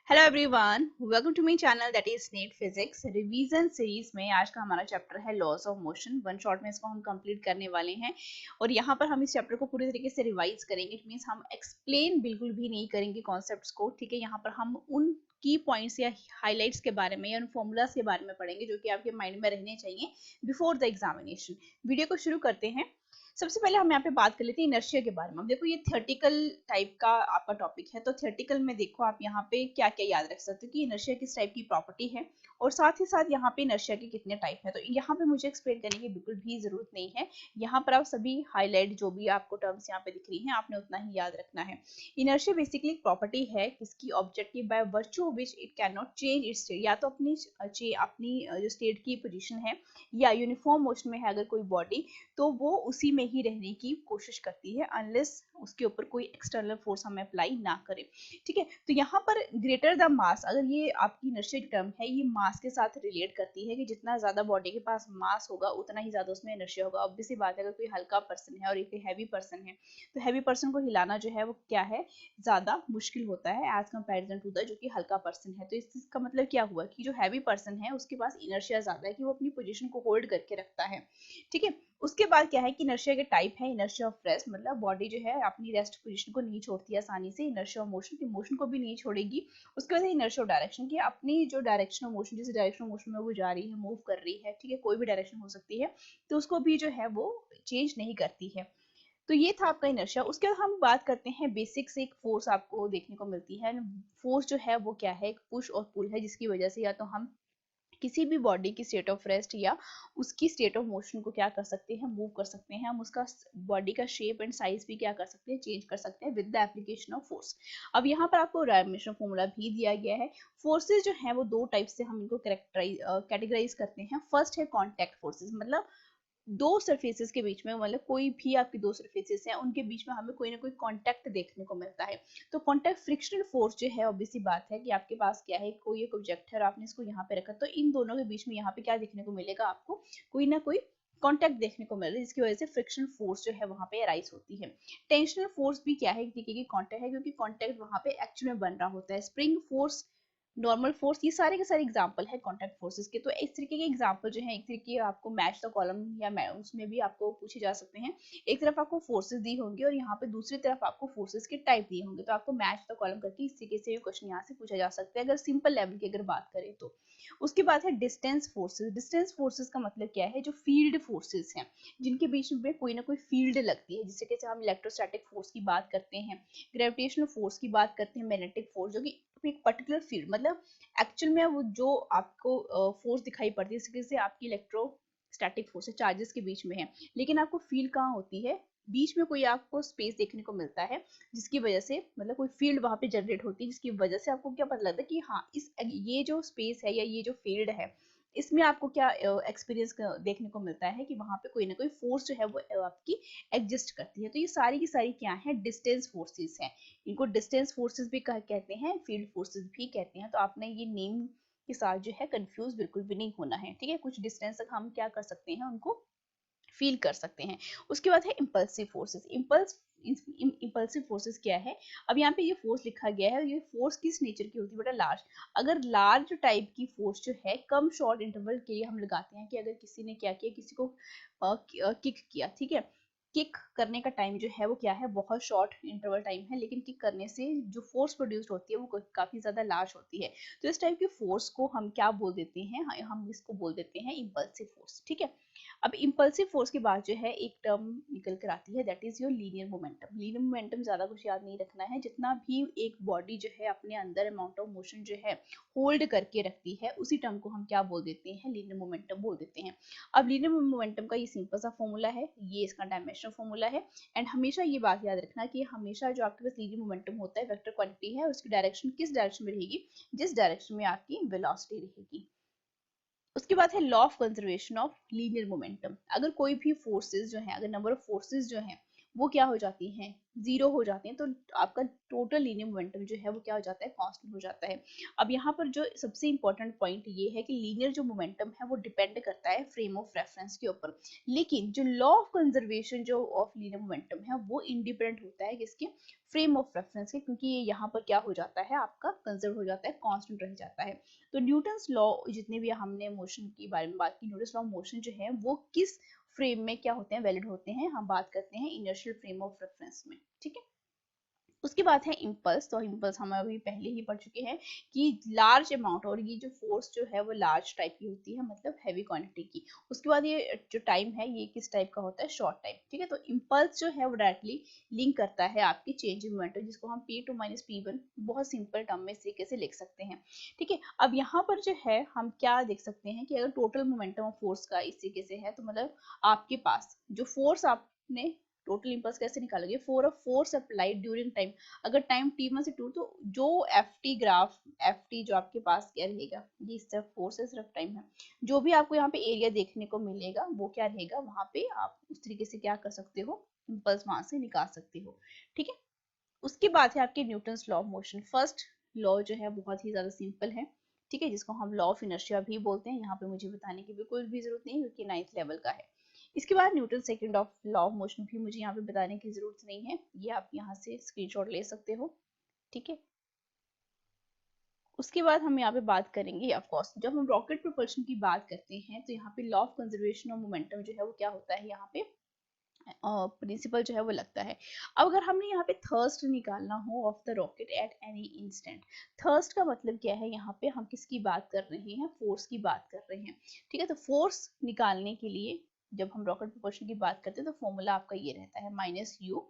Hello everyone, welcome to my channel that is NEET physics revision series में। आज का हमारा चैप्टर है laws of motion. One shot में इसको हम कंप्लीट करने वाले हैं और यहाँ पर हम इस चैप्टर को पूरी तरीके से रिवाइज करेंगे। इट मींस हम एक्सप्लेन बिल्कुल भी नहीं करेंगे कॉन्सेप्ट्स को, ठीक है। यहाँ पर हम उन की पॉइंट्स या हाइलाइट्स के बारे में या उन फॉर्मूलाज के बारे में पढ़ेंगे जो कि आपके माइंड में रहने चाहिए बिफोर द एग्जामिनेशन। वीडियो को शुरू करते हैं। सबसे पहले हम यहाँ पे बात कर लेते हैं इनर्शिया के बारे में। देखो ये थियोरेटिकल टाइप का आपका टॉपिक है, तो थियोरेटिकल में देखो आप यहाँ पे क्या क्या याद रख सकते हो कि इनर्शिया किस टाइप की प्रॉपर्टी है और साथ ही साथ यहाँ पे इनर्शिया के कितने टाइप है। तो यहाँ पे मुझे एक्सप्लेन करने की बिल्कुल भी जरूरत नहीं है। यहाँ पर आप सभी हाईलाइट जो भी आपको टर्म्स यहाँ पे दिख रही हैं आपने उतना ही याद रखना है। इनर्शिया बेसिकली एक प्रॉपर्टी है किसकी, ऑब्जेक्ट की, by virtue which it can not change it's state. या तो अपनी जो स्टेट की पोजिशन है या यूनिफॉर्म मोशन में है अगर कोई बॉडी, तो वो उसी में ही रहने की कोशिश करती है अनलेस उसके ऊपर कोई एक्सटर्नल फोर्स हम अप्लाई ना करें, ठीक है। तो यहाँ पर ग्रेटर द मास, अगर ये आपकी इनर्शिया टर्म है, ये मास के साथ रिलेट करती है कि जितना ज्यादा बॉडी के पास मास होगा उतना ही ज्यादा उसमें इनर्शिया होगा। ऑब्वियसली बात है, अगर कोई हल्का पर्सन है और एक हैवी पर्सन है तो हैवी पर्सन को हिलाना जो है वो क्या है, ज्यादा मुश्किल होता है एज कंपेरिजन टू द जो कि हल्का पर्सन है। तो इसका मतलब क्या हुआ कि जो हैवी पर्सन है उसके पास इनर्शिया ज्यादा है कि वो अपनी पोजीशन को होल्ड करके रखता है, ठीक है। उसके बाद क्या है कि इनर्शिया के टाइप है इनर्शिया ऑफ रेस्ट, मतलब बॉडी जो है अपनी रेस्ट पोजीशन को नहीं छोड़ती आसानी से। इनर्शिया ऑफ मोशन की मोशन को भी नहीं छोड़ेगी। उसके बाद इनर्शिया ऑफ डायरेक्शन की अपनी जो डायरेक्शन ऑफ मोशन, जिस डायरेक्शन ऑफ मोशन में वो जा रही है, मूव कर रही है, ठीक है, कोई भी डायरेक्शन हो सकती है, तो उसको भी जो है वो चेंज नहीं करती है। तो ये था आपका इनर्शिया। उसके बाद हम बात करते हैं बेसिक से। एक फोर्स आपको देखने को मिलती है। फोर्स जो है वो क्या है, एक पुश और पुल है, जिसकी वजह से या तो हम किसी भी बॉडी की स्टेट ऑफ रेस्ट या उसकी स्टेट ऑफ मोशन को क्या कर सकते हैं, मूव कर सकते हैं। हम उसका बॉडी का शेप एंड साइज भी क्या कर सकते हैं, चेंज कर सकते हैं with the application of force. अब यहाँ पर आपको डायमेंशन फॉर्मूला भी दिया गया है। फोर्सेज जो है वो दो टाइप से हम इनको कैटेगराइज करते हैं। फर्स्ट है कॉन्टैक्ट फोर्सेज, मतलब दो सरफेसेस के बीच में, मतलब कोई भी आपकी दो सरफेसेस हैं उनके बीच में हमें कोई ना कोई कांटेक्ट देखने को मिलता है। तो कांटेक्ट फ्रिक्शनल फोर्स जो है, ऑब्वियसली बात है कि आपके पास क्या है, कोई एक ऑब्जेक्ट है और आपने इसको यहाँ पे रखा, तो इन दोनों के बीच में यहाँ पे क्या देखने को मिलेगा, आपको कोई ना कोई कांटेक्ट देखने को मिल रहा है, जिसकी वजह से फ्रिक्शन फोर्स जो है वहां पे अराइज होती है। टेंशनल फोर्स भी क्या है, एक तरीके की कांटेक्ट है, क्योंकि कांटेक्ट वहां पे एक्चुअल में बन रहा होता है। स्प्रिंग फोर्स, नॉर्मल फोर्स, ये सारे के सारे एग्जांपल है कॉन्टैक्ट फोर्सेस के। तो इस तरीके के एग्जांपल जो है, एक तरीके आपको मैच द कॉलम या उसमें भी आपको पूछे जा सकते हैं। एक तरफ आपको फोर्सेस दी होंगी और यहाँ पे दूसरी तरफ आपको फोर्सेस के टाइप दिए होंगे, तो आपको मैच द कॉलम करके इस तरीके से भी क्वेश्चन यहाँ से पूछा जा सकता है अगर सिंपल लेवल की अगर बात करें तो। उसके बाद है डिस्टेंस फोर्सेस। डिस्टेंस फोर्सेस का मतलब क्या है, जो फील्ड फोर्सेस हैं, जिनके बीच में कोई ना कोई फील्ड लगती है, जिससे कैसे हम इलेक्ट्रोस्टैटिक फोर्स की बात करते हैं, ग्रेविटेशनल फोर्स की बात करते हैं, मैग्नेटिक फोर्स, जो कि एक पर्टिकुलर फील्ड, मतलब एक्चुअल में वो जो आपको फोर्स दिखाई पड़ती है जैसे आपकी इलेक्ट्रोस्टैटिक फोर्स है, चार्जेस के बीच में है, लेकिन आपको फील कहाँ होती है, बीच में कोई आपको स्पेस देखने को मिलता है, जिसकी वजह से मतलब कोई फील्ड वहां पे जनरेट होती है, जिसकी वजह से आपको क्या पता लगता है कि हाँ इस ये जो स्पेस है या ये जो फील्ड है, इसमें आपको क्या एक्सपीरियंस देखने को मिलता है कि वहां पे कोई ना कोई फोर्स जो है वो आपकी एग्जिस्ट करती है। तो ये सारी की सारी क्या है, डिस्टेंस फोर्सेस हैं। इनको डिस्टेंस फोर्सेस भी कहते हैं, फील्ड फोर्सेस भी कहते हैं। तो आपने ये नेम के साथ जो है कंफ्यूज बिल्कुल भी नहीं होना है, ठीक है। कुछ डिस्टेंस तक हम क्या कर सकते हैं, उनको फील कर सकते हैं। उसके बाद है इम्पल्सिव फोर्सेस। इम्पल्सिव फोर्सेस क्या है, अब यहाँ पे ये फोर्स लिखा गया है, ये फोर्स किस नेचर की होती है बेटा, लार्ज। अगर लार्ज टाइप की फोर्स जो है कम शॉर्ट इंटरवल के लिए हम लगाते हैं, कि अगर किसी ने क्या किया, किसी को किक किया, ठीक है, किक करने का टाइम जो है वो क्या है, बहुत शॉर्ट इंटरवल टाइम है, लेकिन किक करने से जो फोर्स प्रोड्यूस होती है वो काफी ज्यादा लार्ज होती है। तो इस टाइप की फोर्स को हम क्या बोल देते हैं, हम इसको बोल देते हैं इम्पल्सिव फोर्स, ठीक है। अब इम्पल्सिव फोर्स के बाद जो है एक टर्म निकल कर आती है, that is your linear momentum. Linear momentum ज्यादा कुछ याद नहीं रखना है, जितना भी एक बॉडी जो है अपने अंदर अमाउंट ऑफ मोशन जो है होल्ड करके रखती है, उसी टर्म को हम क्या बोल देते हैं, लीनियर मोमेंटम बोल देते हैं। अब लीनियर मोमेंटम का ये सिंपल सा फॉर्मूला है, ये इसका डायमेंशनल फॉर्मूला है। एंड हमेशा ये बात याद रखना कि हमेशा जो आपके पास लीनियर मोमेंटम होता है, वेक्टर क्वांटिटी है, उसकी डायरेक्शन किस डायरेक्शन में रहेगी, जिस डायरेक्शन में आपकी वेलोसिटी रहेगी। उसके बाद है law of conservation of linear momentum. अगर कोई भी फोर्सेस जो है, अगर नंबर ऑफ फोर्सेस जो है वो क्या हो जाती हैं, जीरो हो जाते हैं। तो आपका टोटल लीनियर मोमेंटम जो है वो क्या हो जाता है, कांस्टेंट हो जाता है। अब यहाँ पर जो सबसे इंपॉर्टेंट पॉइंट ये है कि लीनियर जो मोमेंटम है वो डिपेंड करता है फ्रेम ऑफ रेफरेंस के ऊपर, लेकिन जो लॉ ऑफ कंजर्वेशन जो ऑफ लीनियर मोमेंटम है वो इंडिपेंडेंट होता है किसके, फ्रेम ऑफ रेफरेंस के, क्योंकि ये यहाँ पर क्या हो जाता है, आपका कंजर्व हो जाता है, कांस्टेंट रह जाता है। तो न्यूटन्स लॉ, जितने भी हमने मोशन के बारे में बात की, न्यूटन्स लॉ मोशन जो है वो किस फ्रेम में क्या होते हैं, वैलिड होते हैं, हम बात करते हैं इनर्शियल फ्रेम ऑफ रेफरेंस में, ठीक है। उसके बाद है इम्पल्स। तो इम्पल्स हम अभी पहले ही पढ़ चुके हैं कि लार्ज अमाउंट, और ये जो फोर्स जो है वो लार्ज टाइप की होती है, मतलब हैवी क्वांटिटी की। उसके बाद ये जो टाइम है ये किस टाइप का होता है, शॉर्ट टाइम, ठीक है। तो इम्पल्स जो है वो डायरेक्टली लिंक करता है आपकी चेंज इन मोमेंटम, जिसको हम P2 माइनस P1 बहुत सिंपल टर्म में इस तरीके से लिख सकते हैं, ठीक है। अब यहाँ पर जो है हम क्या देख सकते हैं कि अगर टोटल मोमेंटम ऑफ फोर्स का इस तरीके से है, तो मतलब आपके पास जो फोर्स आपने टोटल इम्पल्स कैसे निकालोगे, for a force applied during time, अगर टाइम T1 से 2, तो जो ft ग्राफ, ft जो आपके पास क्या रहेगा, ये सिर्फ फोर्स है, सिर्फ टाइम है, जो भी आपको यहाँ पे एरिया देखने को मिलेगा वो क्या रहेगा, वहां पे आप उस तरीके से क्या कर सकते हो, इम्पल्स वहां से निकाल सकते हो, ठीक है। उसके बाद है आपके Newton's law of motion. First law जो है बहुत ही ज्यादा सिंपल है, ठीक है, जिसको हम लॉ ऑफ इनर्शिया भी बोलते हैं। यहाँ पे मुझे बताने की बिल्कुल भी जरूरत नहीं, क्योंकि 9th लेवल का है। इसके बाद Newton second of law of motion भी मुझे यहाँ पे बताने की जरूरत नहीं है, ये आप यहाँ से स्क्रीनशॉट ले सकते हो, ठीक है। उसके बाद हम यहाँ पे बात करेंगे, ऑफ कोर्स जब हम रॉकेट प्रोपल्शन की बात करते हैं तो यहाँ पे law of conservation of momentum जो है वो क्या होता है, यहाँ पे प्रिंसिपल जो है वो लगता है। अब अगर हमने यहाँ पे थर्स्ट निकालना हो of the rocket at any instant, thrust का मतलब क्या है, यहाँ पे हम किसकी बात कर रहे हैं, फोर्स की बात कर रहे हैं, ठीक है। तो फोर्स निकालने के लिए जब हम रॉकेट प्रोपल्शन की बात करते हैं तो फॉर्मूला आपका ये रहता है minus U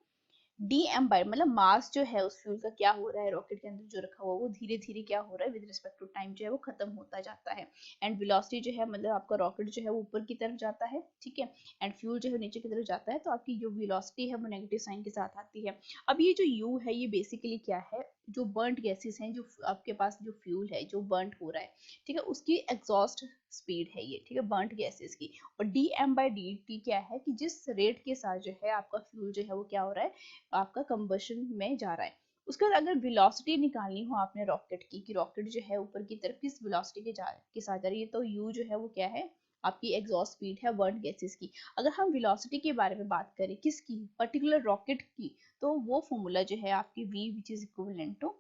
D M by, मतलब मास जो है उस फ्यूल का क्या हो रहा है, रॉकेट के अंदर जो रखा हुआ वो धीरे धीरे क्या हो रहा है, विद रिस्पेक्ट टू टाइम जो है वो खत्म होता जाता है। एंड वेलोसिटी जो है, मतलब आपका रॉकेट जो है वो ऊपर की तरफ जाता है, ठीक है, एंड फ्यूल जो है नीचे की तरफ जाता है, तो आपकी जो वेलोसिटी है वो नेगेटिव साइन के साथ आती है। अब ये जो यू है ये बेसिकली क्या है, जो बर्न्ड गैसेस हैं, जो आपके पास जो फ्यूल है जो बर्न्ड हो रहा है, ठीक है, उसकी एग्जॉस्ट स्पीड है ये, ठीक है, बर्न्ड गैसेस की। और D M by D T क्या है, कि जिस रेट के साथ जो है आपका फ्यूल जो है वो क्या हो रहा है, आपका कंबशन में जा रहा है। उसके बाद अगर वेलोसिटी निकालनी हो आपने रॉकेट की, कि रॉकेट जो है ऊपर की तरफ किस वेलोसिटी के साथ जा रही है, तो यू जो है वो क्या है, आपकी एग्जॉस्ट स्पीड है बर्न गैसेस की। अगर हम वेलोसिटी के बारे में बात करें किसकी, पर्टिकुलर रॉकेट की, तो वो फॉर्मूला जो है आपकी v which is equivalent to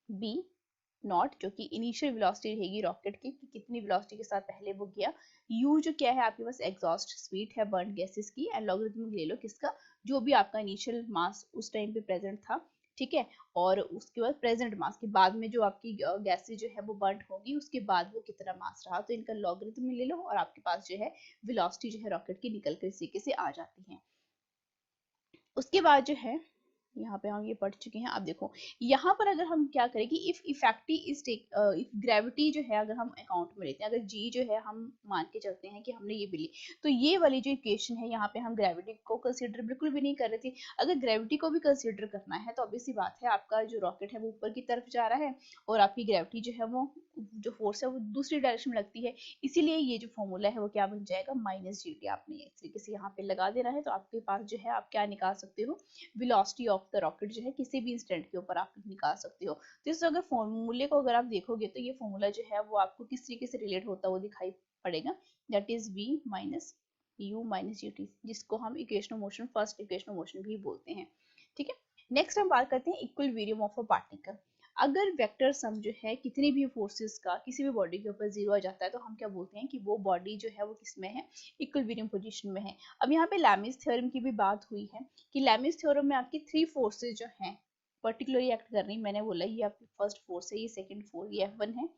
b naught, जो कि इनिशियल वेलोसिटी रहेगी रॉकेट की, कि कितनी वेलोसिटी के साथ पहले वो गया, u जो क्या है आपके पास एग्जॉस्ट स्पीड है बर्न गैसेस की, एंड लॉगरिथमिक ले लो किसका, जो भी आपका इनिशियल मास उस टाइम पे प्रेजेंट था, ठीक है, और उसके बाद प्रेजेंट मास के बाद में जो आपकी गैसेस जो है वो बर्न होगी, उसके बाद वो कितना मास रहा, तो इनका लॉगरिथम ले लो, और आपके पास जो है वेलोसिटी जो है रॉकेट की निकल कर इस तरीके से आ जाती है। उसके बाद जो है यहाँ पे हम ये पढ़ चुके हैं। अब देखो यहाँ पर अगर हम क्या करें कि if effective is take, if gravity जो है अगर हम अकाउंट में लेते हैं, अगर जी जो है हम मान के चलते हैं कि हमने ये भी ली, तो ये वाली जो इक्वेशन है यहाँ पे हम ग्रेविटी को कंसीडर बिल्कुल भी नहीं कर रहे थे। अगर ग्रेविटी को भी कंसीडर करना है तो ऑब्वियस सी बात है, आपका जो रॉकेट है वो ऊपर की तरफ जा रहा है, और आपकी ग्रेविटी जो है वो जो फोर्स है वो दूसरी डायरेक्शन में लगती है, इसीलिए ये जो फॉर्मूला है वो क्या बन जाएगा, माइनस जी टी। आपने इस तरीके से यहाँ पे लगा देना है, तो आपके पास जो है आप क्या निकाल सकते हो, वेलोसिटी ऑफ द रॉकेट जो है किसी भी इंस्टेंट के ऊपर आप निकाल सकते हो। तो इस अगर फॉर्मूले को अगर आप देखोगे तो ये फॉर्मूला जो है वो आपको किस तरीके से रिलेट होता हुआ दिखाई पड़ेगा, that is v minus u minus u t, जिसको हम equation motion, first equation motion भी बोलते हैं, ठीक है। नेक्स्ट हम बात करते हैं इक्विलिब्रियम ऑफ अ पार्टिकल। अगर वेक्टर सम जो है कितनी भी फोर्सेस का किसी भी बॉडी के ऊपर जीरो आ जाता है, तो हम क्या बोलते हैं कि वो बॉडी जो है वो किस में है, इक्विलिब्रियम पोजीशन में है। अब यहाँ पे लैमिस थ्योरम की भी बात हुई है, कि लैमिस थ्योरम में आपकी थ्री फोर्सेस जो हैं पर्टिकुलरली एक्ट कर रही, मैंने बोला ये आपकी फर्स्ट फोर्स है, ये सेकंड फोर्स, ये F1 है,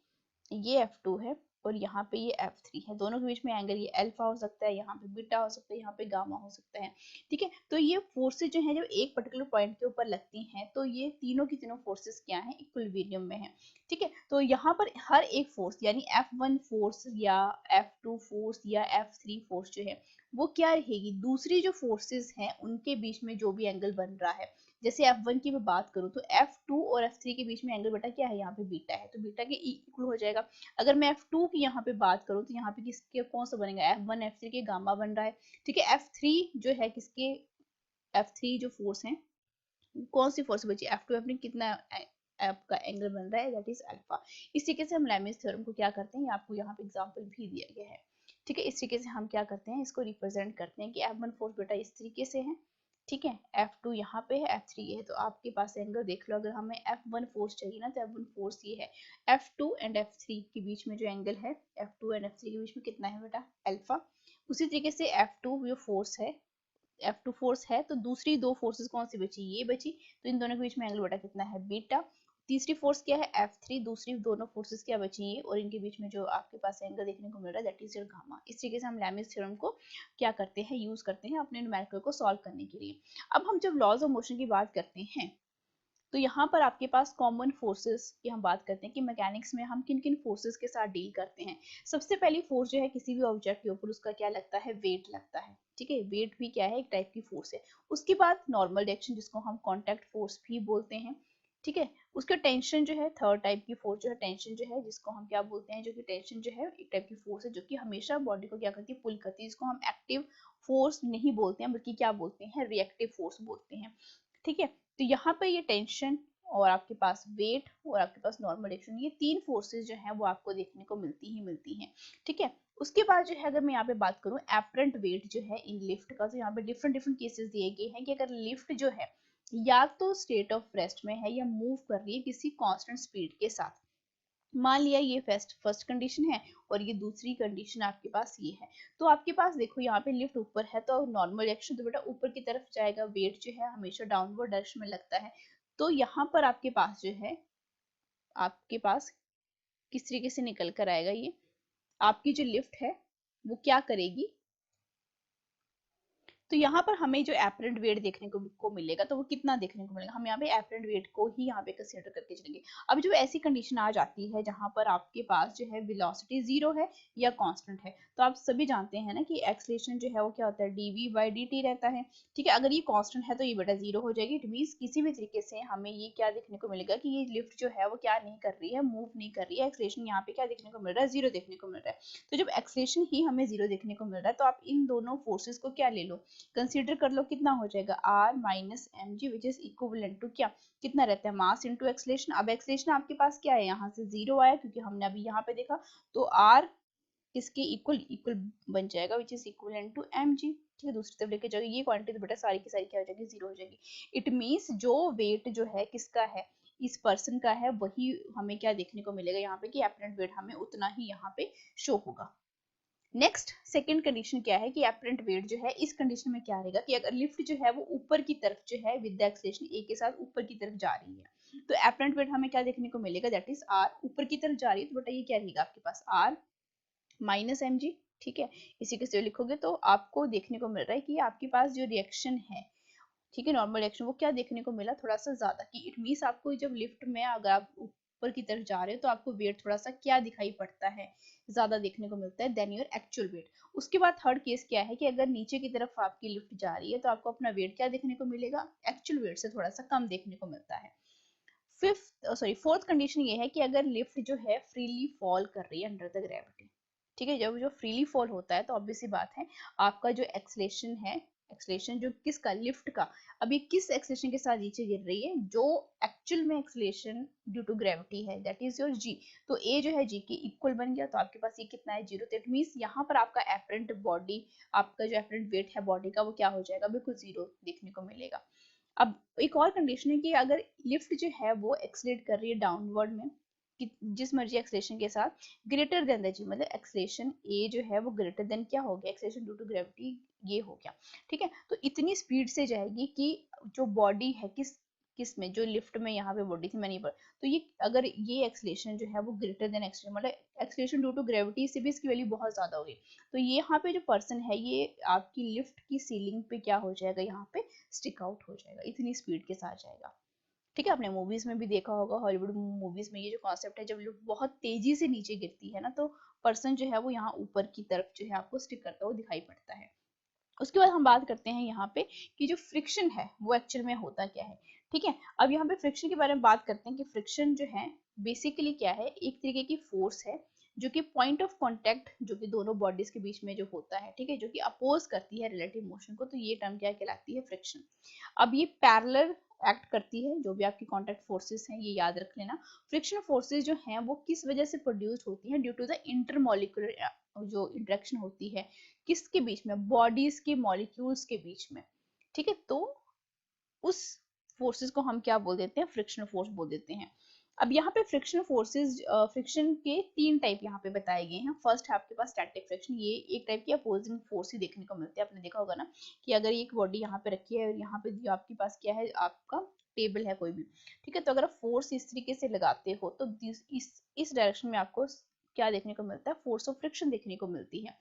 ये F2 है, और यहाँ पे ये F3 है। दोनों के बीच में एंगल ये अल्फा हो सकता है, यहाँ पे बीटा हो सकता है, यहाँ पे गामा हो सकता है, ठीक है। तो ये फोर्सेज जो है जब एक पर्टिकुलर पॉइंट के ऊपर लगती हैं, तो ये तीनों की तीनों फोर्सेस क्या हैं, इक्विलिब्रियम में है, ठीक है। तो यहाँ पर हर एक फोर्स यानी F1 फोर्स या F2 फोर्स या F3 फोर्स जो है वो क्या रहेगी, दूसरी जो फोर्सेस हैं उनके बीच में जो भी एंगल बन रहा है, जैसे F1 की मैं बात करूँ तो F2 और F3 के बीच में एंगल बेटा क्या है, यहाँ पे बीटा है, तो बीटा के इक्वल हो जाएगा। अगर मैं F2 की यहाँ पे बात करूँ तो यहाँ पे किसके कौन सा बनेगा, F1 F3 के गामा बन रहा है, ठीक है। F3 जो है किसके F3 जो फोर्स है, कौन सी फोर्स बची, F2 F3 कितना आपका एंगल बन रहा है, दैट इज अल्फा। इस तरीके से हम लेमिस थ्योरम को क्या करते हैं, ये आपको यहाँ पे एग्जांपल भी दिया गया है। ठीक है, इस तरीके से हम क्या करते हैं, इसको रिप्रेजेंट करते हैं कि F1 फोर्स बेटा इस तरीके से है, ठीक है, F2 यहाँ पे है, F3 ये है, तो आपके पास एंगल देख लो, अगर हमें F1 फोर्स चाहिए ना तो F1 फोर्स ये है, F2 एंड F3 के बीच में जो एंगल है, F2 एंड F3 के बीच में कितना है बेटा, अल्फा। उसी तरीके से F2 जो फोर्स है, F2 फोर्स है, तो दूसरी दो फोर्सेस कौन सी बची, ये बची, तो इन दोनों के बीच में एंगल बेटा कितना है, बीटा। तीसरी फोर्स क्या है, F3, दूसरी दोनों फोर्सेस क्या बची है, और इनके बीच में जो आपके पास एंगल देखने को मिल रहा है, दैट इज योर गामा। इस तरीके से हम लेमिस थ्योरम को क्या करते हैं, यूज करते हैं अपने न्यूमेरिकल को सॉल्व करने के लिए। अब हम जब लॉज ऑफ मोशन की बात करते हैं, तो यहाँ पर आपके पास कॉमन फोर्सेस की हम बात करते हैं कि मैकेनिक्स में हम किन किन फोर्सेस के साथ डील करते हैं। सबसे पहली फोर्स जो है किसी भी ऑब्जेक्ट के ऊपर, उसका क्या लगता है, वेट लगता है, ठीक है, वेट भी क्या है, एक टाइप की फोर्स है। उसके बाद नॉर्मल डायरेक्शन, जिसको हम कॉन्टैक्ट फोर्स भी बोलते हैं, ठीक है। उसके टेंशन जो है, थर्ड टाइप की फोर्स जो है टेंशन जो है, जिसको हम क्या बोलते हैं, जो कि टेंशन जो है एक टाइप की फोर्स है जो कि हमेशा बॉडी को क्या करती है, पुल करती है, जिसको हम एक्टिव फोर्स नहीं बोलते हैं, बल्कि क्या बोलते हैं, रिएक्टिव फोर्स बोलते हैं, ठीक है। तो यहाँ पे ये टेंशन और आपके पास वेट और आपके पास नॉर्मल डायरेक्शन, ये तीन फोर्सेस जो है वो आपको देखने को मिलती हैं, ठीक है। उसके बाद जो है, अगर मैं यहाँ पे बात करूँ एपरेंट वेट जो है इन लिफ्ट का, तो यहाँ पे डिफरेंट डिफरेंट केसेस दिए गए हैं कि अगर लिफ्ट जो है या तो स्टेट ऑफ रेस्ट में है या मूव कर रही है किसी कांस्टेंट स्पीड के साथ। मान लिया ये फर्स्ट कंडीशन है और ये दूसरी कंडीशन आपके पास ये है, तो आपके पास देखो यहाँ पे लिफ्ट ऊपर है, तो नॉर्मल रिएक्शन तो बेटा ऊपर की तरफ जाएगा, वेट जो है हमेशा डाउनवर्ड डायरेक्शन में लगता है। तो यहाँ पर आपके पास जो है, आपके पास किस तरीके से निकल कर आएगा, ये आपकी जो लिफ्ट है वो क्या करेगी, तो यहाँ पर हमें जो एपरेंट वेट देखने को मिलेगा, तो वो कितना देखने को मिलेगा, हम यहाँ पे एपरेंट वेट को ही यहाँ पे कंसीडर करके चलेंगे। अब जो ऐसी कंडीशन आ जाती है जहाँ पर आपके पास जो है वेलोसिटी जीरो है या कांस्टेंट है, तो आप सभी जानते हैं ना कि एक्सेलरेशन जो है वो क्या होता है, dv/dt रहता है, ठीक है। अगर ये कांस्टेंट है तो ये बेटा जीरो हो जाएगी, इट मींस किसी भी तरीके से हमें ये क्या देखने को मिलेगा कि ये लिफ्ट जो है वो क्या नहीं कर रही है, मूव नहीं कर रही है, एक्सेलरेशन यहाँ पे क्या देखने को मिल रहा है, जीरो देखने को मिल रहा है। तो जब एक्सेलरेशन ही हमें जीरो देखने को मिल रहा है, तो आप इन दोनों फोर्सेस को क्या ले लो, कंसीडर कर लो, कितना हो जाएगा, r minus M G, which is equivalent to क्या, कितना रहता है, मास इनटू एक्सेलरेशन। अब एक्सेलरेशन आपके पास क्या है, यहाँ से जीरो आया क्योंकि हमने अभी यहाँ पे देखा, तो r किसके इक्वल इक्वल बन जाएगा, which is equivalent to M G, ठीक है। दूसरी तरफ लेके जाओ, ये क्वांटिटी तो बेटा सारी की सारी क्या हो जाएगी, जीरो हो जाएगी। इट मीन्स जो वेट जो है किसका है, इस पर्सन का है, वही हमें क्या देखने को मिलेगा यहाँ पे कि एपरेंट वेट हमें उतना ही यहाँ पे शो होगा। नेक्स्ट सेकंड कंडीशन क्या है कि एपरेंट वेट जो है, इस कंडीशन में क्या रहेगा कि अगर लिफ्ट जो है वो ऊपर की तरफ जो है विद द एक्सेलरेशन a के साथ ऊपर की तरफ जा रही है, तो एपरेंट वेट हमें क्या देखने को मिलेगा, दैट इज r, ऊपर की तरफ जा रही है, तो बेटा ये क्या रहेगा आपके पास r माइनस एम जी, ठीक है। इसी के से लिखोगे तो आपको देखने को मिल रहा है कि आपके पास जो रिएक्शन है, ठीक है, नॉर्मल रिएक्शन, वो क्या देखने को मिला, थोड़ा सा ज्यादा, कि इट मींस आपको जब लिफ्ट में अगर आप ऊपर की तरफ जा रहे हो तो आपको वेट थोड़ा सा क्या दिखाई पड़ता है, ज्यादा देखने को मिलता है देन योर एक्चुअल वेट। उसके बाद थर्ड केस क्या है कि अगर नीचे की तरफ आपकी लिफ्ट जा रही है तो आपको अपना वेट क्या देखने को मिलेगा, एक्चुअल वेट से थोड़ा सा कम देखने को मिलता है। फोर्थ कंडीशन ये है कि अगर लिफ्ट जो है फ्रीली फॉल कर रही है अंडर द ग्रेविटी, ठीक है। जब जो फ्रीली फॉल होता है तो ऑब्वियस सी बात है, आपका जो एक्सलेशन है, एक्सलेशन जो किसका, लिफ्ट का, अभी किस एक्सलेशन के साथ नीचे गिर रही है, जो एक्चुअल में एक्सलेशन ड्यू टू ग्रेविटी है, दैट इज योर जी। तो ए जो है जी के इक्वल बन गया, तो आपके पास ये कितना है, जीरो। तो इट मींस यहाँ पर आपका एपरेंट बॉडी, आपका जो एपरेंट वेट है बॉडी का, वो क्या हो जाएगा, बिल्कुल जीरो देखने को मिलेगा। अब एक और कंडीशन है कि अगर लिफ्ट जो है वो एक्सलेट कर रही है डाउनवर्ड में, कि जिस मर्जी एक्सलेशन के साथ, ग्रेटर देन द जी, मतलब एक्सलेशन ए जो है वो ग्रेटर देन क्या हो गया, एक्सलेशन ड्यू टू ग्रेविटी ये हो गया, ठीक है। तो इतनी स्पीड से जाएगी कि जो बॉडी है किस में, जो लिफ्ट में यहाँ पे बॉडी थी मैंने पर, तो ये अगर ये एक्सलेशन जो है वो ग्रेटर देन एक्सलेशन, मतलब एक्सलेशन ड्यू टू ग्रेविटी से भी इसकी वैल्यू बहुत ज्यादा होगी, तो ये यहाँ पे जो पर्सन है ये आपकी लिफ्ट की सीलिंग पे क्या हो जाएगा, यहाँ पे स्टिक आउट हो जाएगा, इतनी स्पीड के साथ जाएगा, ठीक है। आपने मूवीज में भी देखा होगा, हॉलीवुड मूवीज में ये जो कॉन्सेप्ट है, जब लिफ्ट बहुत तेजी से नीचे गिरती है ना, तो पर्सन जो है वो यहाँ ऊपर की तरफ जो है आपको स्टिक करता हुआ दिखाई पड़ता है। उसके बाद हम बात करते हैं यहाँ पे कि जो फ्रिक्शन है वो एक्चुअल में होता क्या है, ठीक है। अब यहाँ पे फ्रिक्शन के बारे में बात करते हैं कि फ्रिक्शन जो है बेसिकली क्या है, एक तरीके की फोर्स है जो कि पॉइंट ऑफ कांटेक्ट जो कि दोनों बॉडीज के बीच में जो होता है, ठीक है, जो कि अपोज करती है रिलेटिव मोशन को, तो ये टर्म क्या कहलाती है, फ्रिक्शन। अब ये पैरेलल एक्ट करती है, जो भी आपकी कांटेक्ट फोर्सेस हैं ये याद रख लेना। फ्रिक्शन फोर्सेस जो हैं वो किस वजह से प्रोड्यूस होती हैं, ड्यू टू द इंटरमॉलिक्यूलर जो इंटरेक्शन होती है किसके बीच में, बॉडीज के मॉलिक्यूल्स के बीच में, ठीक है। तो उस फोर्सेस को हम क्या बोल देते हैं, फ्रिक्शनल फोर्स बोल देते हैं। अब यहाँ पे फ्रिक्शनल फोर्सेस, फ्रिक्शन के 3 टाइप यहाँ पे बताए गए हैं। फर्स्ट है आपके पास स्टैटिक फ्रिक्शन, ये एक टाइप की अपोजिंग फोर्स ही देखने को मिलती है। आपने देखा होगा ना कि अगर एक बॉडी यहाँ पे रखी है और यहाँ पे जो आपके पास क्या है, आपका टेबल है कोई भी, ठीक है, तो अगर आप फोर्स इस तरीके से लगाते हो तो इस डायरेक्शन में आपको क्या देखने को मिलता है, फोर्स ऑफ फ्रिक्शन देखने को मिलती है।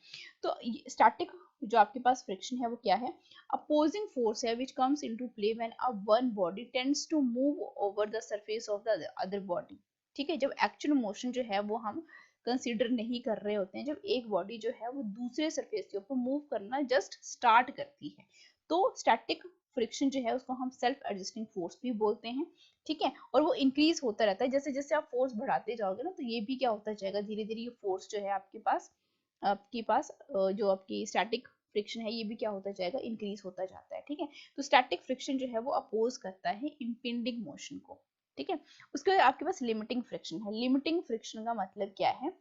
तो स्टैटिक जो आपके पास फ्रिक्शन है वो क्या है, opposing force है which comes into play when a one body tends to move over the surface of the other body, ठीक है। जब एक्चुअल मोशन जो है वो हम कंसीडर नहीं कर रहे होते हैं, जब एक बॉडी जो है वो दूसरे सरफेस के ऊपर मूव करना जस्ट स्टार्ट करती है, तो स्टैटिक फ्रिक्शन जो है उसको हम सेल्फ एडजस्टिंग फोर्स भी बोलते हैं, ठीक है। और वो इंक्रीज होता रहता है, जैसे जैसे आप फोर्स बढ़ाते जाओगे ना, तो ये भी क्या होता जाएगा, धीरे धीरे ये फोर्स जो है आपके पास जो आपकी स्टैटिक फ्रिक्शन है ये भी क्या होता जाएगा, इंक्रीज होता जाता है, ठीक है। तो स्टैटिक फ्रिक्शन जो है वो अपोज करता है इंपेंडिंग मोशन को, ठीक है। उसके बाद आपके पास लिमिटिंग फ्रिक्शन है। लिमिटिंग फ्रिक्शन का मतलब क्या है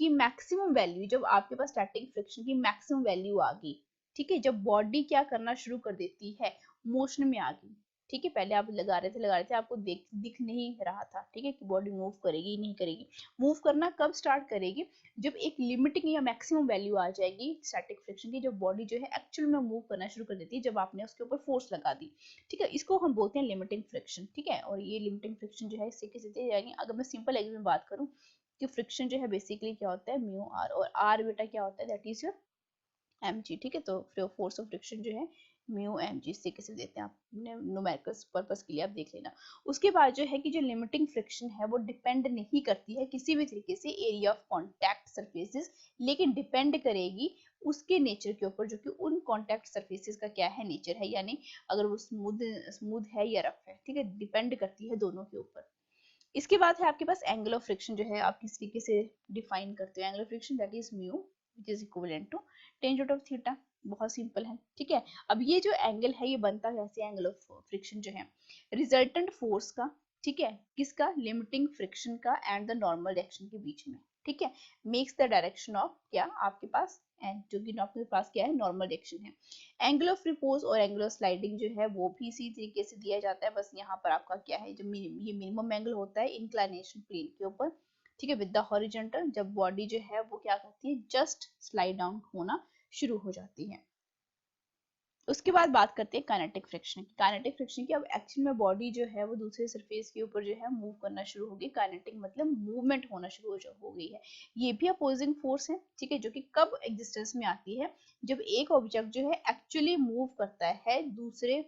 कि मैक्सिमम वैल्यू, जब आपके पास स्टैटिक फ्रिक्शन की मैक्सिमम वैल्यू आ गई, ठीक है, जब बॉडी क्या करना शुरू कर देती है, मोशन में आ गई, ठीक है। पहले आप लगा रहे थे आपको दिख नहीं रहा था, ठीक है, कि बॉडी मूव करेगी नहीं करेगी। मूव करना कब स्टार्ट करेगी, जब एक लिमिटिंग या मैक्सिमम वैल्यू आ जाएगी स्टैटिक फ्रिक्शन की, जब बॉडी जो है एक्चुअल में मूव करना शुरू कर देती है, जब आपने उसके ऊपर फोर्स लगा दी, ठीक है। इसको हम बोलते हैं लिमिटिंग फ्रिक्शन, ठीक है। और ये लिमिटिंग फ्रिक्शन जो है इससे सीधे जाएंगे। अगर मैं सिंपल लैंग्वेज में बात करूं कि फ्रिक्शन जो है बेसिकली क्या होता है, म्यू आर, और आर बेटा क्या होता है, दैट इज योर mg, ठीक है। तो फोर्स ऑफ फ्रिक्शन जो है म्यू mg से कैसे देते हैं, आपने न्यूमेरिकल पर्पस के लिए आप देख लेना। उसके बाद जो है कि जो लिमिटिंग फ्रिक्शन है वो डिपेंड नहीं करती है किसी भी तरीके से एरिया ऑफ कांटेक्ट सरफेसेस, लेकिन डिपेंड करेगी उसके नेचर के ऊपर, जो कि उन कांटेक्ट सरफेसेस का क्या है, नेचर है, यानी अगर वो स्मूथ है या रफ है, ठीक है, डिपेंड करती है दोनों के ऊपर। इसके बाद है आपके पास एंगल ऑफ फ्रिक्शन, जो है आप किस तरीके से डिफाइन करते हो angle of friction, that is mu which is equivalent to tan root of theta. बहुत सिंपल है, ठीक है। अब ये जो एंगल है ये बनता कैसे, एंगल ऑफ फ्रिक्शन जो है रिजल्टेंट फोर्स का, ठीक है, किसका, लिमिटिंग फ्रिक्शन का एंड द नॉर्मल डायरेक्शन के बीच में, ठीक है, मेक्स द डायरेक्शन ऑफ क्या आपके पास, एंड जो कि आपके पास क्या है, नॉर्मल डायरेक्शन है। एंगल ऑफ रिपोज और एंगल ऑफ स्लाइडिंग जो है वो भी इसी तरीके से दिया जाता है, बस यहाँ पर आपका क्या है, जो ये मिनिमम एंगल होता है इंक्लिनेशन प्लेन के ऊपर, ठीक है, विद द हॉरिजॉन्टल, जब बॉडी जो है वो क्या करती है, जस्ट स्लाइड डाउन होना शुरू हो जाती है। उसके बाद बात करते हैं काइनेटिक फ्रिक्शन की। काइनेटिक फ्रिक्शन की, अब एक्चुअल में बॉडी जो है वो दूसरे सरफेस के ऊपर जो है मूव करना शुरू हो गई, काइनेटिक मतलब मूवमेंट होना शुरू हो गई है। ये भी अपोजिंग फोर्स है, ठीक है, जो कि कब एग्जिस्टेंस में आती है, जब एक ऑब्जेक्ट जो है एक्चुअली मूव करता है दूसरे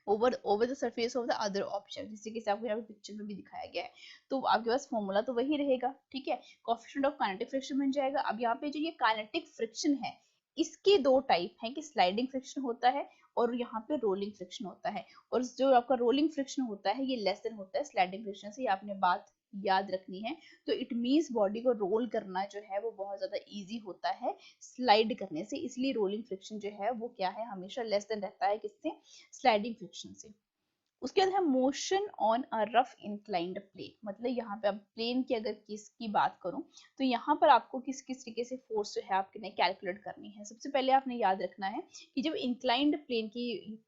over the surface of the other object, जैसे कि आपको यहाँ पे पिक्चर में भी दिखाया गया है। तो आपके पास फॉर्मूला तो वही रहेगा, ठीक है, कोएफिशिएंट ऑफ काइनेटिक फ्रिक्शन बन जाएगा। अब यहाँ पे जो ये काइनेटिक फ्रिक्शन है इसके 2 टाइप हैं, कि स्लाइडिंग फ्रिक्शन होता है और यहाँ पे रोलिंग फ्रिक्शन होता है। और जो आपका रोलिंग फ्रिक्शन होता है ये लेस देन होता है स्लाइडिंग फ्रिक्शन से, ये आपने बात याद रखनी है। तो इट मीन्स बॉडी को रोल करना जो है वो बहुत ज्यादा इजी होता है स्लाइड करने से, इसलिए रोलिंग फ्रिक्शन जो है वो क्या है, हमेशा लेस देन रहता है किससे, स्लाइडिंग फ्रिक्शन से। उसके बाद है motion on a rough inclined plane, मतलब यहाँ पे अब प्लेन की अगर किसकी बात करूं तो यहाँ पर आपको किस किस तरीके से फोर्स जो है आपने कैलकुलेट करनी है। सबसे पहले आपने याद रखना है कि जब इंक्लाइंड प्लेन की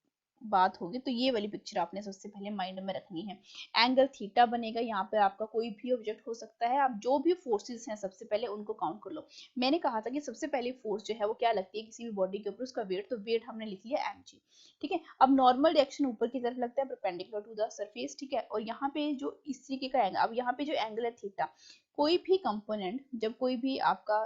बात होगी तो ये वाली पिक्चर आपने सबसे पहले माइंड में रखनी है। एंगल थीटा बनेगा, यहाँ पर आपका कोई भी ऑब्जेक्ट हो सकता है, आप जो भी फोर्सेस हैं सबसे पहले उनको काउंट कर लो। मैंने कहा था कि सबसे पहले फोर्स जो है वो क्या लगती है किसी भी बॉडी के ऊपर, उसका वेट, तो वेट हमने लिख लिया mg, ठीक है। अब नॉर्मल डायरेक्शन ऊपर की तरफ लगता है परपेंडिकुलर टू द सरफेस, ठीक है। और यहाँ पे जो इस तरीके का एंगल, अब यहाँ पे जो एंगल है थीटा, कोई भी कंपोनेंट, जब कोई भी आपका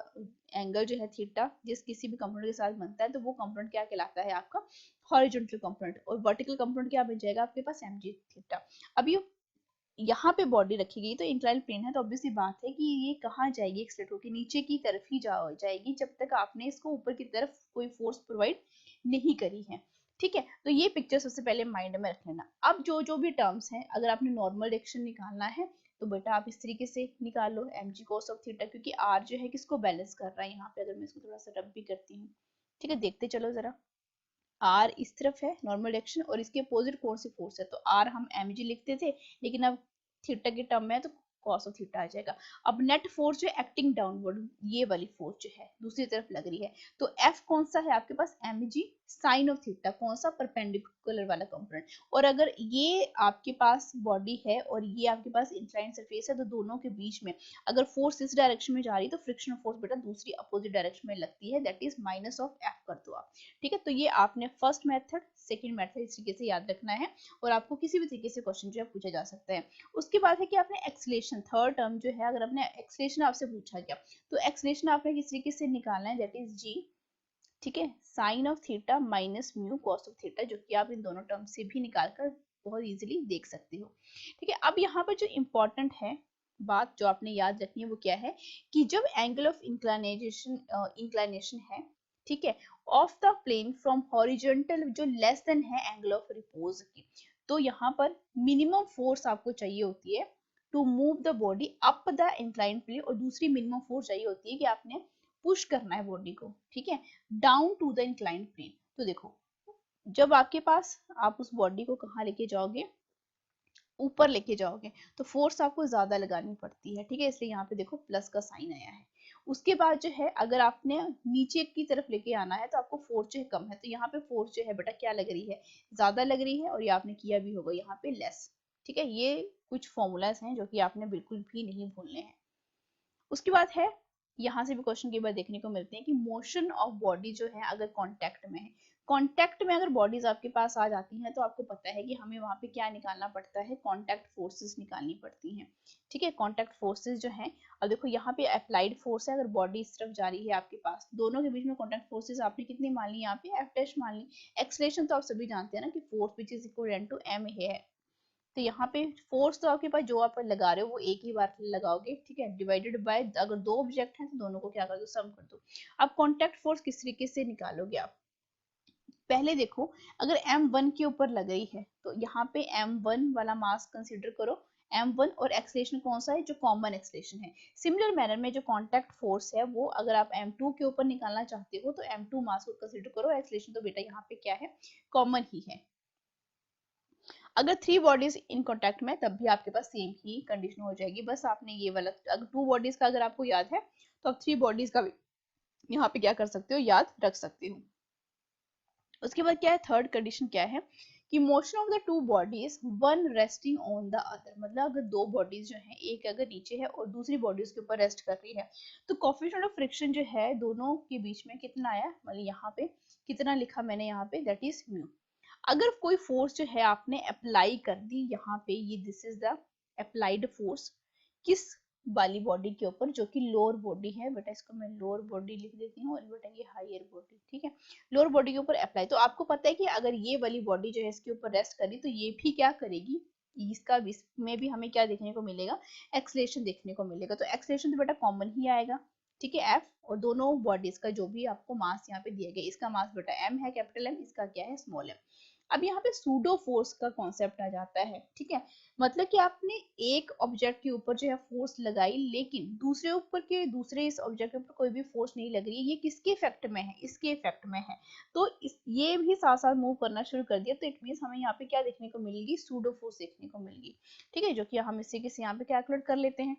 एंगल जो है थीटा जिस किसी भी कंपोनेंट के साथ बनता है तो वो कंपोनेंट क्या कहलाता है, आपका हॉरिजॉन्टल कंपोनेंट। और वर्टिकल कंपोनेंट क्या बन जाएगा आपके पास, mg थीटा। अब ये यहाँ पे बॉडी रखी गई तो इंक्लाइंड प्लेन है, तो ऑब्वियसली बात है कि ये कहाँ जाएगी, एक्सलेट होकर नीचे की तरफ ही जाएगी, जब तक आपने इसको ऊपर की तरफ कोई फोर्स प्रोवाइड नहीं करी है, ठीक है। तो ये पिक्चर सबसे पहले माइंड में रख लेना। अब जो जो भी टर्म्स हैं, अगर आपने नॉर्मल डायरेक्शन निकालना है तो बेटा आप इस तरीके से निकाल लो mg cos ऑफ थीटा, क्योंकि r जो है किसको बैलेंस कर रहा है यहाँ पे। अगर मैं इसको थोड़ा सा रब भी करती हूँ, ठीक है, देखते चलो जरा। r इस तरफ है नॉर्मल डायरेक्शन और इसके अपोजिट कौन सी फोर्स है, तो r हम mg लिखते थे, लेकिन अब थीटा के टर्म में है तो cos ऑफ थीटा आ जाएगा। अब नेट फोर्स जो एक्टिंग डाउनवर्ड, ये वाली फोर्स जो है दूसरी तरफ लग रही है, तो F कौन सा है आपके पास, mg साइन ऑफ थीटा, कौन सा, परपेंडिकुलर वाला कंपोनेंट। और अगर ये आपके पास बॉडी है और ये आपके पास इंक्लाइंड सरफेस है, तो दोनों के बीच में अगर फोर्स इस डायरेक्शन में जा रही है तो फ्रिक्शनल फोर्स बेटा दूसरी अपोजिट डायरेक्शन में लगती है, that is minus of F कर दो आप। ठीक है, तो ये आपने फर्स्ट मेथड सेकंड मेथड इस तरीके से याद रखना है, और आपको किसी भी तरीके से क्वेश्चन जो है पूछा जा सकता है। उसके बाद है कि आपने एक्सलेशन, थर्ड टर्म जो है, अगर आपने एक्सलेशन आपसे पूछा गया तो एक्सलेशन आपने किस तरीके से निकालना है, दैट इज जी, ठीक है, sine of theta minus mu cos of theta, जो कि आप इन दोनों टर्म से भी निकालकर बहुत इजीली देख सकते हो। ठीक है, अब यहाँ पर जो इम्पोर्टेंट है बात जो आपने याद रखनी है वो क्या है, कि जब एंगल ऑफ इंक्लाइनेशन है, ठीक है, of the plane from horizontal जो लेस देन है एंगल ऑफ रिपोज की, तो यहाँ पर मिनिमम फोर्स आपको चाहिए होती है to move the body up the inclined plane, और दूसरी मिनिमम फोर्स चाहिए होती है कि आपने पुश करना है बॉडी को, ठीक है, down to the inclined plane. तो देखो, जब आपके पास आप उस बॉडी को कहाँ लेके जाओगे, ऊपर लेके जाओगे, तो फोर्स आपको ज्यादा लगानी पड़ती है, ठीक है, इसलिए यहाँ पे देखो प्लस का साइन आया है। उसके बाद जो है अगर आपने नीचे की तरफ लेके आना है तो आपको फोर्स जो है कम है, तो यहाँ पे फोर्स जो है बेटा क्या लग रही है, ज्यादा लग रही है, और ये आपने किया भी होगा यहाँ पे लेस। ठीक है, ये कुछ फॉर्मूलाज हैं जो कि आपने बिल्कुल भी नहीं भूलने हैं। उसके बाद है, यहाँ से भी क्वेश्चन कई बार देखने को मिलते हैं कि मोशन ऑफ बॉडी जो है अगर कांटेक्ट में है, कांटेक्ट में अगर बॉडीज आपके पास आ जाती हैं तो आपको पता है कि हमें वहां पे क्या निकालना पड़ता है, कांटेक्ट फोर्सेस निकालनी पड़ती हैं। ठीक है, कांटेक्ट फोर्सेस जो हैं, अब देखो यहाँ पे अप्लाइड फोर्स है, अगर बॉडी इस तरफ जा रही है आपके पास, दोनों के बीच में कांटेक्ट फोर्सेस आपने कितनी मान ली, यहाँ पे F डैश मान ली। एक्सलेशन तो आप सभी जानते हैं ना कि force which is equal to m है, तो यहाँ पे फोर्स तो आपके पास जो आप लगा रहे हो वो एक ही बार लगाओगे, ठीक है, डिवाइडेड बाय, अगर दो ऑब्जेक्ट हैं तो दोनों को क्या कर दो, सम कर दो। अब कांटेक्ट फोर्स किस तरीके से निकालोगे आप, पहले देखो, अगर m1 के ऊपर लग रही है तो यहाँ पे m1 वाला मास कंसीडर करो, m1, और एक्सलेशन कौन सा है, जो कॉमन एक्सलेशन है। सिमिलर मैनर में जो कांटेक्ट फोर्स है वो अगर आप m2 के ऊपर निकालना चाहते हो तो m2 मास को कंसीडर करो, एक्सलेशन तो बेटा यहाँ पे क्या है, कॉमन ही है। अगर थ्री बॉडीज इन कॉन्टेक्ट में तब भी आपके पास सेम ही कंडीशन हो जाएगी, बस आपने ये वाला, अगर टू बॉडीज का अगर आपको याद है तो आप थ्री बॉडीज का भी यहाँ पे क्या कर सकते हो, याद रख सकते हो। उसके बाद क्या है, थर्ड कंडीशन क्या है, कि motion of the two bodies one resting on the other, मतलब अगर दो बॉडीज जो है, एक अगर नीचे है और दूसरी बॉडी उसके ऊपर रेस्ट कर रही है, तो कोफिशिएंट ऑफ फ्रिक्शन जो है दोनों के बीच में कितना आया, मतलब यहाँ पे कितना लिखा मैंने यहाँ पे, दैट इज म्यू। अगर कोई फोर्स जो है आपने अप्लाई कर दी यहाँ पे, ये this is the applied force, किस वाली बॉडी के ऊपर, जो कि लोअर बॉडी है, बेटा इसको मैं लोअर बॉडी लिख देती हूँ, और बेटा ये हायर बॉडी, ठीक है, लोअर बॉडी के ऊपर अप्लाई, तो आपको पता है कि अगर ये वाली बॉडी जो है इसके ऊपर रेस्ट करी तो ये भी क्या करेगी, इसका में भी हमें क्या देखने को मिलेगा, एक्सलेशन देखने को मिलेगा। तो एक्सलेशन तो बेटा कॉमन ही आएगा, ठीक है, F, और दोनों बॉडीज का जो भी आपको मास यहाँ पे दिया गया, इसका मास बेटा m है, कैपिटल M, इसका क्या है, स्मॉल m। अब यहाँ पे सूडो फोर्स का कॉन्सेप्ट आ जाता है, ठीक है, मतलब कि आपने एक ऑब्जेक्ट के ऊपर जो है फोर्स लगाई, लेकिन दूसरे इस ऑब्जेक्ट के ऊपर कोई भी फोर्स नहीं लग रही है, ये किसके इफेक्ट में है, इसके इफेक्ट में है, तो ये भी साथ साथ मूव करना शुरू कर दिया, तो इट मींस हमें यहाँ पे क्या देखने को मिलेगी, सूडो फोर्स देखने को मिलेगी, ठीक है, जो कि हम इसी के यहाँ पे कैलकुलेट कर लेते हैं।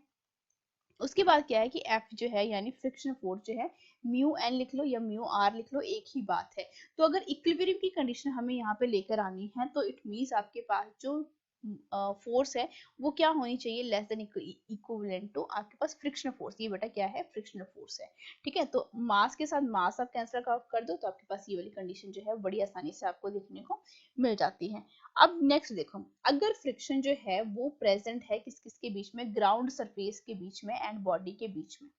उसके बाद क्या है कि F जो है यानी फ्रिक्शन फोर्स जो है, म्यू एन लिख लो या म्यू आर लिख लो, एक ही बात है। तो अगर इक्विलिब्रियम की कंडीशन हमें यहाँ पे लेकर आनी है तो इट मींस आपके पास जो फोर्स है वो क्या होनी चाहिए, लेस देन इक्विवेलेंट टू आपके पास फ्रिक्शनल फोर्स, ये बेटा क्या है, फ्रिक्शनल फोर्स है। ठीक है, तो मास के साथ मास आप कैंसिल कर दो तो आपके पास ये वाली कंडीशन जो है बड़ी आसानी से आपको देखने को मिल जाती है। अब नेक्स्ट देखो, अगर फ्रिक्शन जो है वो प्रेजेंट है किस किस के बीच में, ग्राउंड सरफेस के बीच में एंड बॉडी के बीच में,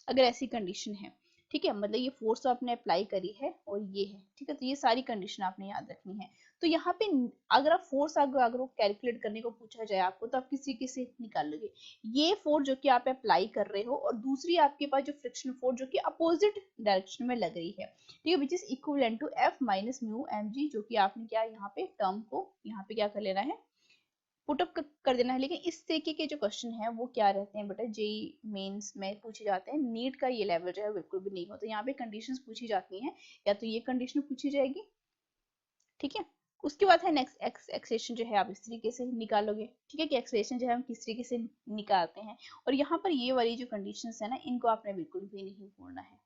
अगर ऐसी कंडीशन है, ठीक है, मतलब ये फोर्स तो आपने अप्लाई करी है और ये है, ठीक है, तो ये सारी कंडीशन आपने याद रखनी है। तो यहाँ पे अगर आप फोर्स अगर कैलकुलेट करने को पूछा जाए आपको तो आप किस तरीके से निकाल लोगे, ये फोर्स जो कि आप अप्लाई कर रहे हो और दूसरी आपके पास जो फ्रिक्शन फोर्स जो कि अपोजिट डायरेक्शन में लग रही है, ठीक है, which is equivalent to F minus mu mg, जो कि आपने क्या यहाँ पे टर्म को यहाँ पे क्या कर लेना है, पुट अप कर देना है। लेकिन इस तरीके के जो क्वेश्चन है वो क्या रहते हैं बेटा, जेई मेंस में पूछे जाते हैं। नीट का ये लेवल जो है बिल्कुल भी नहीं होता। यहाँ पे कंडीशंस पूछी जाती हैं, या तो ये कंडीशन पूछी जाएगी, ठीक है। उसके बाद है नेक्स्ट एक्सप्रेशन जो है आप इस तरीके से निकालोगे, ठीक है, कि एक्सप्रेशन जो है हम किस तरीके से निकालते हैं। और यहाँ पर ये वाली जो कंडीशंस है ना, इनको आपने बिल्कुल भी नहीं भूलना है,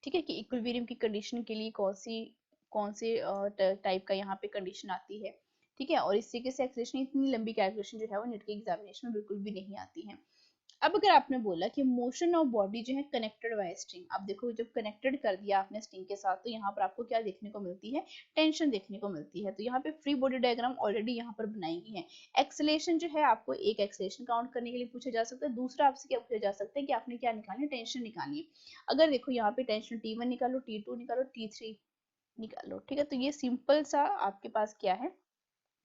ठीक है, कि इक्विलिब्रियम की कंडीशन के लिए कौन से टाइप का यहाँ पे कंडीशन आती है, ठीक है। और इस तरीके से एक्सप्रेशन, इतनी लंबी कैलकुलेशन जो है वो नेट के एग्जामिनेशन में बिल्कुल भी नहीं आती है। अब अगर आपने बोला कि मोशन ऑफ बॉडी जो है कनेक्टेड बाय स्ट्रिंग, अब देखो जब कनेक्टेड कर दिया आपने स्ट्रिंग के साथ, तो यहाँ पर आपको क्या देखने को मिलती है, टेंशन देखने को मिलती है। तो यहाँ पे फ्री बॉडी डायग्राम ऑलरेडी यहाँ पर बनाई गई है। एक्सेलेरेशन जो है आपको एक एक्सेलेरेशन काउंट करने के लिए पूछा जा सकता है, दूसरा आपसे क्या पूछा जा सकता है कि आपने क्या निकालनी है, टेंशन निकालनी है। अगर देखो यहाँ पे टेंशन T1 निकालो, T2 निकालो, T3 निकालो, ठीक है। तो ये सिंपल सा आपके पास क्या है,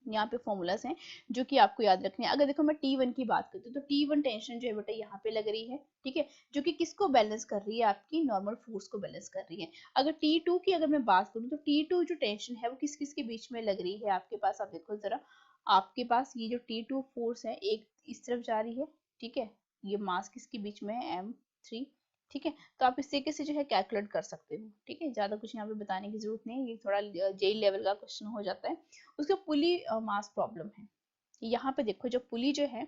यहाँ पे फॉर्मूलाज हैं जो कि आपको याद रखने हैं। अगर देखो मैं T1 की बात करती हूँ, तो T1 टेंशन जो है बेटा यहाँ पे लग रही है, ठीक है, जो कि किसको बैलेंस कर रही है, आपकी नॉर्मल फोर्स को बैलेंस कर रही है। अगर T2 की अगर मैं बात करूँ, तो T2 जो टेंशन है वो किस किस के बीच में लग रही है आपके पास, आप देखो जरा, आपके पास ये जो T2 फोर्स है एक इस तरफ जा रही है, ठीक है, ये मास किसके बीच में है, M3, ठीक है। तो आप इस तरीके से जो है कैलकुलेट कर सकते हो, ठीक है, ज्यादा कुछ यहाँ पे बताने की जरूरत नहीं है, ये थोड़ा जेई लेवल का क्वेश्चन हो जाता है। उसका पुली मास प्रॉब्लम है। यहाँ पे देखो जो पुली जो है,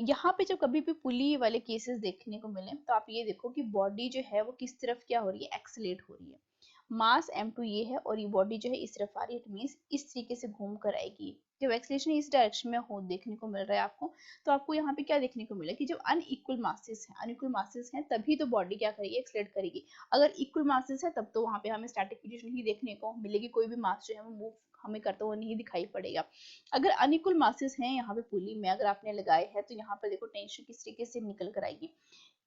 यहाँ पे जब कभी भी पुली वाले केसेस देखने को मिले, तो आप ये देखो कि बॉडी जो है वो किस तरफ क्या हो रही है, एक्सेलेट हो रही है। मास M2 ये है और ये बॉडी जो है इस तरफ आ रही है, इट मींस इस तरीके से घूम कर आएगी। जब एक्सेलेरेशन इस डायरेक्शन में हो देखने को मिल रहा है आपको, तो आपको यहाँ पे क्या देखने को मिला कि जब अनइक्वल मासेस हैं तभी तो बॉडी क्या करेगी, एक्सेलेरेट करेगी। अगर इक्वल मासेस है तब तो वहां पे हमें स्टैटिक पोजीशन ही देखने को मिलेगी, कोई भी मास जो है वो मूव हमें करता हुआ नहीं दिखाई पड़ेगा। अगर अनइक्वल मासेस हैं यहाँ पे पुली में अगर आपने लगाए हैं, तो यहाँ पर देखो टेंशन किस तरीके से निकल कर आएगी।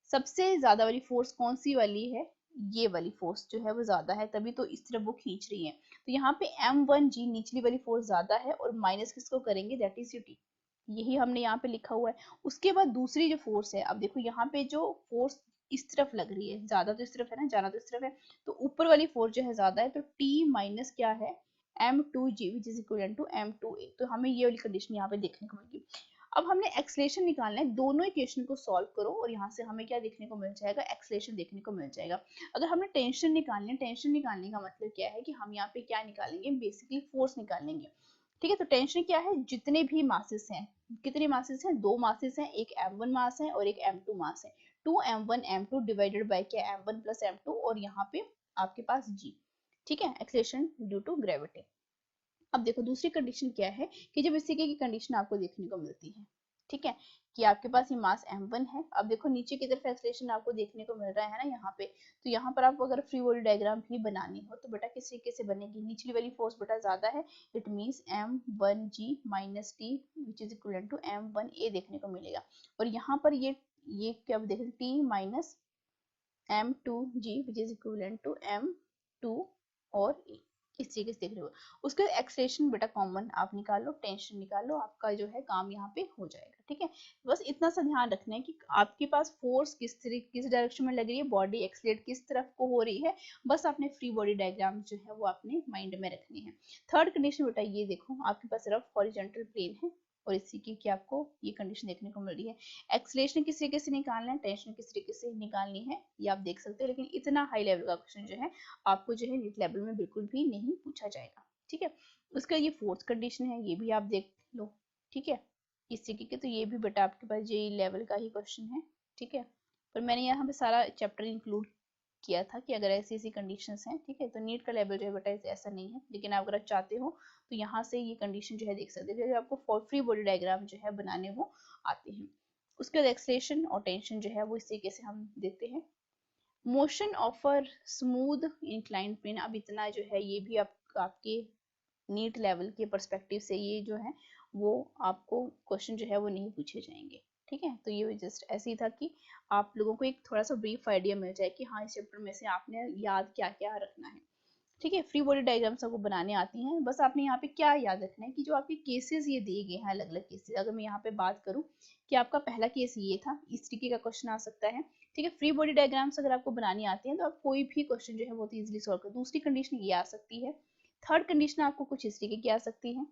सबसे ज्यादा वाली फोर्स कौन सी वाली है, ये वाली फोर्स जो है वो ज्यादा है, तभी तो इस तरफ वो खींच रही है। तो यहाँ पे M1G निचली वाली फोर्स ज्यादा है, और माइनस किसको करेंगे, दैट इज T, यही हमने यहाँ पे लिखा हुआ है। उसके बाद दूसरी जो फोर्स है, अब देखो यहाँ पे जो फोर्स इस तरफ लग रही है, ज्यादा तो इस तरफ है ना, जाना तो इस तरफ है, तो ऊपर वाली फोर्स जो है ज्यादा है, तो T माइनस क्या है, M2G which is equal to M2A। तो हमें ये वाली कंडीशन यहाँ पे देखने को मिलेगी। अब हमने एक्सलेशन निकालना है, दोनों इक्वेशन को सॉल्व करो और यहाँ से हमें क्या देखने को मिल जाएगा, एक्सलेशन देखने को मिल जाएगा। अगर हमने टेंशन निकालनी है, टेंशन निकालने का मतलब क्या है कि हम यहाँ पे क्या निकालेंगे, बेसिकली फोर्स निकालेंगे, ठीक है। तो टेंशन क्या है, जितने भी मासेस हैं, कितने मासेस हैं, दो मासेस हैं, एक M1 मास है और एक M2 मास है। 2m1 m2 डिवाइडेड बाय क्या, M1 प्लस M2, और यहाँ पे आपके पास G, ठीक है, एक्सलेशन ड्यू टू ग्रेविटी। अब देखो दूसरी कंडीशन क्या है, कि जब इस तरीके की कंडीशन आपको देखने को मिलती है, ठीक है, कि आपके पास ये मास M1 है। अब देखो नीचे की तरफ एक्सेलरेशन आपको देखने को मिल रहा है ना यहाँ पे, तो यहाँ पर आपको अगर फ्री बॉडी डायग्राम भी बनानी हो, तो बेटा किस तरीके से बनेगी, निचली वाली फोर्स बेटा ज्यादा है, it means M1G minus T which is equal to M1A देखने को मिलेगा। और यहाँ पर ये क्या देखें, T minus M2G which is equal to M2 और A, इस तरीके से देख रहे हो। उसके बाद एक्सलेशन बेटा कॉमन आप निकालो, टेंशन निकालो, आपका जो है काम यहाँ पे हो जाएगा, ठीक है। बस इतना सा ध्यान रखना है कि आपके पास फोर्स किस डायरेक्शन में लग रही है, बॉडी एक्सलेट किस तरफ को हो रही है, बस आपने फ्री बॉडी डायग्राम जो है वो अपने माइंड में रखनी है। थर्ड कंडीशन बेटा ये देखो, आपके पास रफ हॉरिजॉन्टल प्लेन है और इसी की आपको ये कंडीशन देखने को मिल रही है। एक्सलेशन किस तरीके से निकालना है, टेंशन किस तरीके से निकालनी है, ये आप देख सकते हो। लेकिन इतना हाई लेवल का क्वेश्चन जो है आपको जो है नीट लेवल में बिल्कुल भी नहीं पूछा जाएगा, ठीक है। उसका ये फोर्थ कंडीशन है, ये भी आप देख लो, ठीक है, इस तरीके के। तो ये भी बेटा आपके पास जेई लेवल का ही क्वेश्चन है, ठीक है। पर मैंने यहाँ पे सारा चैप्टर इंक्लूड किया था कि अगर ऐसी ऐसी कंडीशंस हैं, ठीक है, तो नीट का लेवल जो है बेटा ऐसा नहीं है। लेकिन अगर आप चाहते हो तो यहाँ से ये कंडीशन जो है देख सकते हो, आपको फ्री बॉडी डायग्राम जो है बनाने वो आते हैं। उसके बाद एक्सलेशन और टेंशन जो है वो इस तरीके से हम देते हैं। Motion of a smooth inclined plane, अब इतना जो है ये भी आपके नीट लेवल के पर्सपेक्टिव से ये जो है वो आपको क्वेश्चन जो है वो नहीं पूछे जाएंगे, ठीक है। तो ये जस्ट ऐसे ही था कि आप लोगों को एक थोड़ा सा ब्रीफ आइडिया मिल जाए कि हाँ इस चैप्टर में से आपने याद क्या क्या रखना है, ठीक है। फ्री बॉडी डायग्राम्स आपको बनाने आती हैं, बस आपने यहाँ पे क्या याद रखना है कि जो आपके केसेस ये दिए गए हैं, अलग अलग केसेस, अगर मैं यहाँ पे बात करूँ कि आपका पहला केस ये था, इस तरीके का क्वेश्चन आ सकता है, ठीक है। फ्री बॉडी डायग्राम्स अगर आपको बनानी आती है तो आप कोई भी क्वेश्चन जो है बहुत इजीली सॉल्व कर। दूसरी कंडीशन ये आ सकती है, थर्ड कंडीशन आपको कुछ इस तरीके की आ सकती है,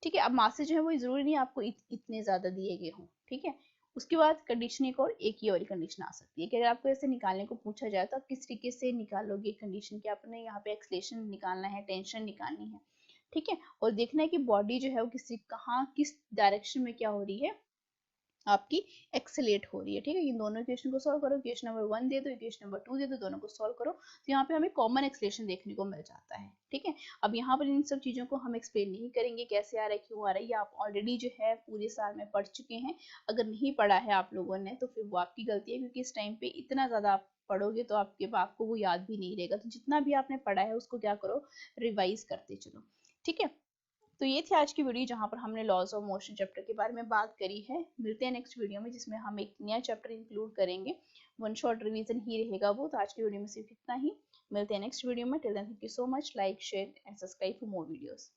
ठीक है। अब मासेज जो है वो जरूरी नहीं आपको इतने ज्यादा दिए गए हों, ठीक है। उसके बाद कंडीशन एक ही और कंडीशन आ सकती है कि अगर आपको ऐसे निकालने को पूछा जाए तो आप किस तरीके से निकालोगे कंडीशन कि आपने यहाँ पे एक्सलेशन निकालना है, टेंशन निकालनी है, ठीक है। और देखना है कि बॉडी जो है वो किस डायरेक्शन में क्या हो रही है, आपकी एक्सेलेट हो रही है, ठीक है। इन दोनों इक्वेशन को सॉल्व करो, इक्वेशन नंबर 1 दे दो, इक्वेशन नंबर 2 दे दो, दोनों को सॉल्व करो, तो यहाँ पे हमें कॉमन एक्सलेशन देखने को मिल जाता है, ठीक है। अब यहाँ पर इन सब चीजों को हम एक्सप्लेन नहीं करेंगे कैसे आ रहा है, क्यों आ रहा है, ये आप ऑलरेडी जो है पूरे साल में पढ़ चुके हैं। अगर नहीं पढ़ा है आप लोगों ने तो फिर वो आपकी गलती है, क्योंकि इस टाइम पे इतना ज्यादा आप पढ़ोगे तो आपको वो याद भी नहीं रहेगा। तो जितना भी आपने पढ़ा है उसको क्या करो, रिवाइज करते चलो, ठीक है। तो ये थी आज की वीडियो जहाँ पर हमने लॉज ऑफ मोशन चैप्टर के बारे में बात करी है। मिलते हैं नेक्स्ट वीडियो में जिसमें हम एक नया चैप्टर इंक्लूड करेंगे। वन शॉट रिवीजन ही रहेगा वो। तो आज की वीडियो में सिर्फ इतना ही। मिलते हैं नेक्स्ट वीडियो में। Till then thank you so much. Like share and subscribe for more videos.